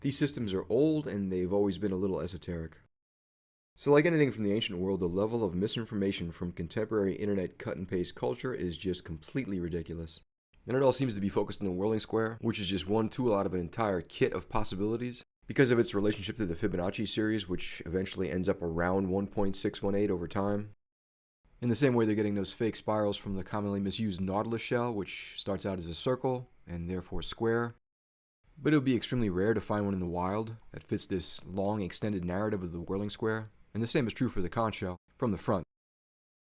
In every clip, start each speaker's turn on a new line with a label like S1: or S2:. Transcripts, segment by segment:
S1: These systems are old and they've always been a little esoteric. So like anything from the ancient world, the level of misinformation from contemporary internet cut and paste culture is just completely ridiculous. And it all seems to be focused on the whirling square, which is just one tool out of an entire kit of possibilities, because of its relationship to the Fibonacci series, which eventually ends up around 1.618 over time. In the same way they're getting those fake spirals from the commonly misused Nautilus shell, which starts out as a circle, and therefore square. But it would be extremely rare to find one in the wild that fits this long extended narrative of the whirling square, and the same is true for the conch shell, from the front.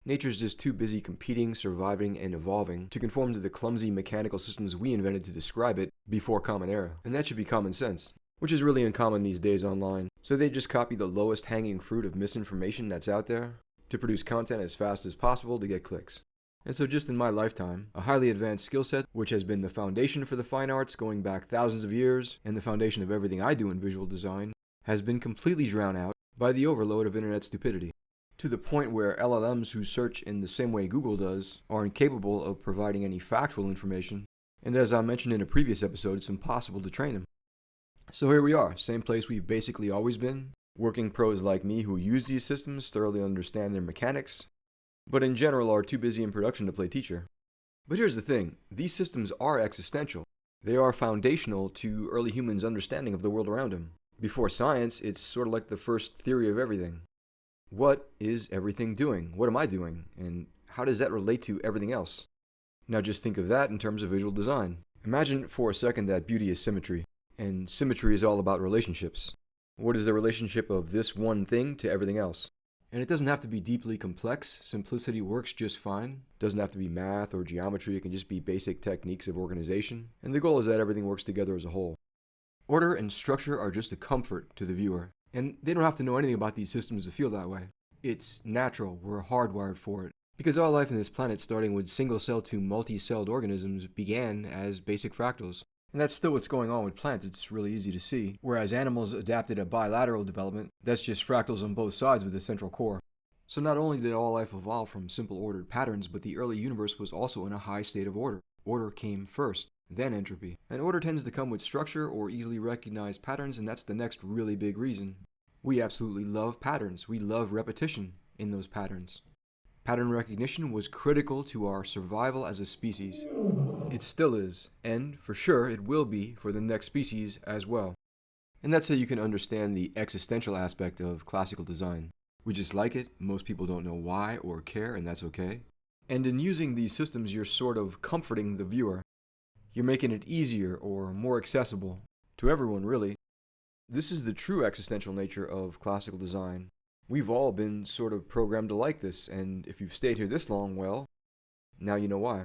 S1: Nature's just too busy competing, surviving, and evolving to conform to the clumsy mechanical systems we invented to describe it before Common Era, and that should be common sense, which is really uncommon these days online. So they just copy the lowest hanging fruit of misinformation that's out there to produce content as fast as possible to get clicks. And so just in my lifetime, a highly advanced skill set, which has been the foundation for the fine arts going back thousands of years, and the foundation of everything I do in visual design, has been completely drowned out by the overload of internet stupidity, to the point where LLMs who search in the same way Google does are incapable of providing any factual information, and as I mentioned in a previous episode, it's impossible to train them. So here we are, same place we've basically always been. Working pros like me who use these systems thoroughly understand their mechanics, but in general are too busy in production to play teacher. But here's the thing, these systems are existential. They are foundational to early humans' understanding of the world around them. Before science, it's sort of like the first theory of everything. What is everything doing? What am I doing? And how does that relate to everything else? Now just think of that in terms of visual design. Imagine for a second that beauty is symmetry, and symmetry is all about relationships. What is the relationship of this one thing to everything else? And it doesn't have to be deeply complex. Simplicity works just fine. It doesn't have to be math or geometry. It can just be basic techniques of organization. And the goal is that everything works together as a whole. Order and structure are just a comfort to the viewer. And they don't have to know anything about these systems to feel that way. It's natural. We're hardwired for it. Because all life on this planet, starting with single-celled to multi-celled organisms, began as basic fractals. And that's still what's going on with plants. It's really easy to see. Whereas animals adapted a bilateral development, that's just fractals on both sides with a central core. So not only did all life evolve from simple ordered patterns, but the early universe was also in a high state of order. Order came first, then entropy. And order tends to come with structure or easily recognized patterns, and that's the next really big reason. We absolutely love patterns. We love repetition in those patterns. Pattern recognition was critical to our survival as a species. It still is, and for sure it will be for the next species as well. And that's how you can understand the existential aspect of classical design. We just like it, most people don't know why or care, and that's okay. And in using these systems, you're sort of comforting the viewer. You're making it easier or more accessible to everyone, really. This is the true existential nature of classical design. We've all been sort of programmed to like this, and if you've stayed here this long, well, now you know why.